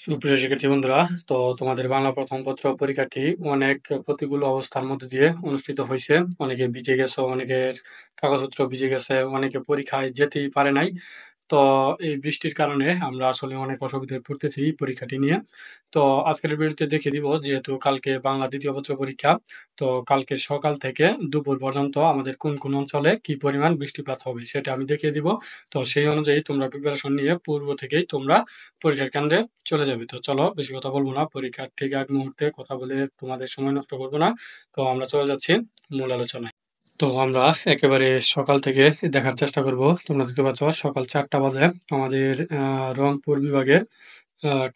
সুপ্রিয় শিক্ষার্থী বন্ধুরা, তো তোমাদের বাংলা প্রথম পত্র পরীক্ষাটি অনেক প্রতিকূল অবস্থার মধ্যে দিয়ে অনুষ্ঠিত হয়েছে। অনেকে ভিজে গেছে, অনেকের কাগজপত্র ভিজে গেছে, অনেকে পরীক্ষায় যেতেই পারে নাই। তো এই বৃষ্টির কারণে আমরা আসলে অনেক অসুবিধায় পড়তেছি পরীক্ষাটি নিয়ে। তো আজকের ভিডিওতে দেখিয়ে দিব, যেহেতু কালকে বাংলা দ্বিতীয় পত্র পরীক্ষা, তো কালকে সকাল থেকে দুপুর পর্যন্ত আমাদের কোন কোন অঞ্চলে কি পরিমাণ বৃষ্টিপাত হবে সেটা আমি দেখিয়ে দিব। তো সেই অনুযায়ী তোমরা প্রিপারেশন নিয়ে পূর্ব থেকেই তোমরা পরীক্ষার কেন্দ্রে চলে যাবে। তো চলো, বেশি কথা বলবো না, পরীক্ষার ঠিক আগ মুহূর্তে কথা বলে তোমাদের সময় নষ্ট করবো না। তো আমরা চলে যাচ্ছি মূল আলোচনায়। তো আমরা একেবারে সকাল থেকে দেখার চেষ্টা করব। তোমরা দেখতে পাচ্ছ সকাল 4টা বাজে আমাদের রংপুর বিভাগের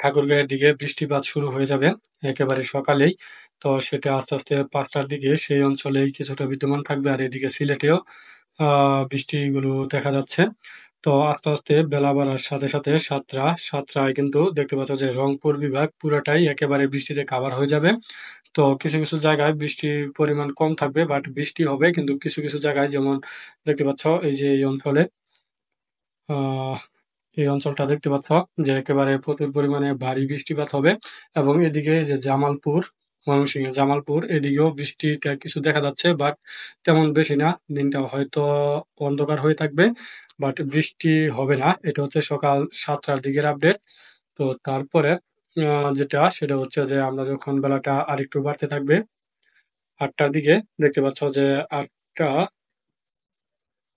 ঠাকুরগাঁয়ের দিকে বৃষ্টিপাত শুরু হয়ে যাবে একেবারে সকালেই। তো সেটা আস্তে আস্তে 5টার দিকে সেই অঞ্চলেই কিছুটা বিদ্যমান থাকবে, আর এদিকে সিলেটেও বৃষ্টিগুলো দেখা যাচ্ছে। তো আস্তে আস্তে বেলা বাড়ার সাথে সাথে সাতটায় কিন্তু দেখতে পাচ্ছ যে রংপুর বিভাগ পুরোটাই একেবারে বৃষ্টিতে কাভার হয়ে যাবে। তো কিছু কিছু জায়গায় বৃষ্টির পরিমাণ কম থাকবে, বাট বৃষ্টি হবে, কিন্তু কিছু কিছু জায়গায় যেমন দেখতে পাচ্ছ এই যে এই অঞ্চলে, আহ এই অঞ্চলটা দেখতে পাচ্ছ যে একেবারে প্রচুর পরিমাণে ভারী বৃষ্টিপাত হবে। এবং এদিকে যে জামালপুর, ময়মনসিংহের জামালপুর, এদিকেও বৃষ্টিটা কিছু দেখা যাচ্ছে, বাট তেমন বেশি না। দিনটা হয়তো অন্ধকার হয়ে থাকবে, বাট বৃষ্টি হবে না। এটা হচ্ছে সকাল 7টার দিকের আপডেট। তো তারপরে যেটা সেটা হচ্ছে যে আমরা যখন বেলাটা আরেকটু বাড়তে থাকবে 8টার দিকে, দেখতে পাচ্ছ যে 8টা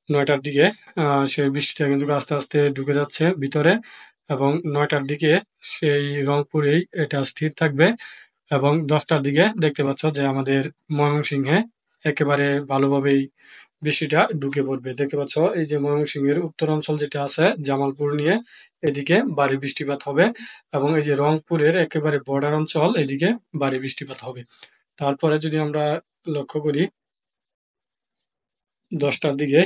9টার দিকে সেই বৃষ্টিটা কিন্তু আস্তে আস্তে ঢুকে যাচ্ছে ভিতরে। এবং 9টার দিকে সেই রংপুরেই এটা স্থির থাকবে। এবং 10টার দিকে দেখতে পাচ্ছ যে আমাদের ময়মনসিংহে একেবারে ভালোভাবেই বৃষ্টিটা ঢুকে পড়বে। দেখতে পাচ্ছ এই যে ময়মনসিংহের উত্তর অঞ্চল যেটা আছে জামালপুর নিয়ে, এদিকে ভারী বৃষ্টিপাত হবে। এবং এই যে রংপুরের একেবারে বর্ডার অঞ্চল, এদিকে ভারী বৃষ্টিপাত হবে। তারপরে যদি আমরা লক্ষ্য করি 10টার দিকে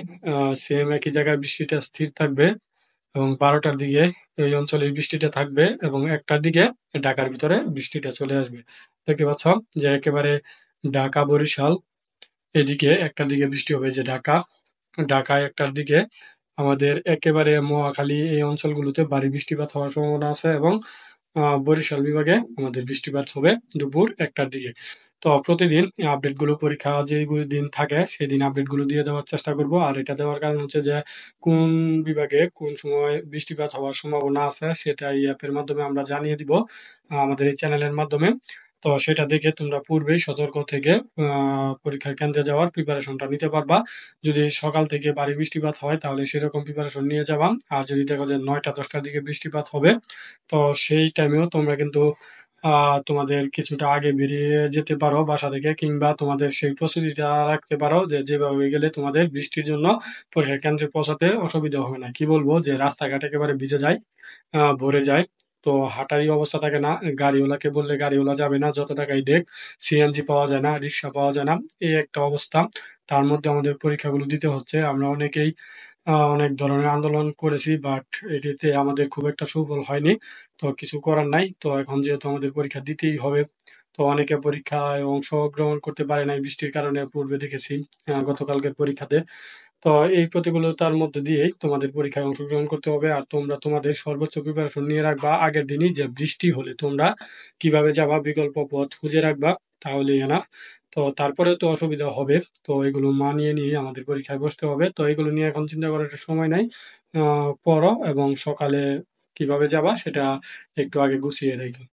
সেম একই জায়গায় বৃষ্টিটা স্থির থাকবে। এবং 12টার দিকে এই অঞ্চলে এই বৃষ্টিটা থাকবে, এবং 1টার দিকে ঢাকার ভিতরে বৃষ্টিটা চলে আসবে। দেখতে পাচ্ছ যে একেবারে ঢাকা বরিশাল এদিকে 1টার দিকে বৃষ্টি হবে, যে ঢাকায় 1টার দিকে আমাদের একেবারে মহাখালী এই অঞ্চলগুলোতে ভারী বৃষ্টিপাত হওয়ার সম্ভাবনা আছে। এবং বরিশাল বিভাগে আমাদের বৃষ্টিপাত হবে দুপুর 1টার দিকে। তো প্রতিদিন এই আপডেটগুলো, পরীক্ষা যেগুলো দিন থাকে সেদিন আপডেটগুলো দিয়ে দেওয়ার চেষ্টা করব। আর এটা দেওয়ার কারণ হচ্ছে যে কোন বিভাগে কোন সময় বৃষ্টিপাত হওয়ার সম্ভাবনা আছে সেটা এই অ্যাপের মাধ্যমে আমরা জানিয়ে দিব, আমাদের এই চ্যানেলের মাধ্যমে। তো সেটা দেখে তোমরা পূর্বেই সতর্ক থেকে পরীক্ষার কেন্দ্রে যাওয়ার প্রিপারেশনটা নিতে পারবা। যদি সকাল থেকে ভারী বৃষ্টিপাত হয় তাহলে সেরকম প্রিপারেশন নিয়ে যাবা। আর যদি দেখো যে 9টা 10টার দিকে বৃষ্টিপাত হবে, তো সেই টাইমেও তোমরা কিন্তু তোমাদের কিছুটা আগে বেরিয়ে যেতে পারো বাসা থেকে, কিংবা তোমাদের সেই প্রস্তুতিটা রাখতে পারো যে যেভাবে গেলে তোমাদের বৃষ্টির জন্য পরীক্ষা কেন্দ্রে পৌঁছাতে অসুবিধা হবে না। কি বলবো, যে রাস্তাঘাট একেবারে ভিজে যায়, ভরে যায়। তো হাঁটারই অবস্থা থাকে না, গাড়িওয়ালাকে বললে গাড়িওয়ালা যাবে না, যত টাকাই দেখ। সিএনজি পাওয়া যায় না, রিক্সা পাওয়া যায় না, এই একটা অবস্থা। তার মধ্যে আমাদের পরীক্ষাগুলো দিতে হচ্ছে। আমরা অনেকেই অনেক ধরনের আন্দোলন করেছি, বাট এটিতে আমাদের খুব একটা সুফল হয়নি। তো কিছু করার নাই, তো এখন যেহেতু আমাদের পরীক্ষা দিতেই হবে। তো অনেকে পরীক্ষায় অংশগ্রহণ করতে পারে নাই বৃষ্টির কারণে, পূর্বে দেখেছি গতকালকের পরীক্ষাতে। তো এই প্রতিকূলতার মধ্যে দিয়েই তোমাদের পরীক্ষায় অংশগ্রহণ করতে হবে। আর তোমরা তোমাদের সর্বোচ্চ প্রিপারেশন নিয়ে রাখবা আগের দিনই, যে বৃষ্টি হলে তোমরা কিভাবে যাবা, বিকল্প পথ খুঁজে রাখবা, তাহলে এনাফ। তো তারপরে তো অসুবিধা হবে। তো এগুলো মানিয়ে নিয়ে আমাদের পরীক্ষায় বসতে হবে। তো এগুলো নিয়ে এখন চিন্তা করার সময় নাই। পড়ো এবং সকালে কিভাবে যাবা সেটা একটু আগে গুছিয়ে রেখো।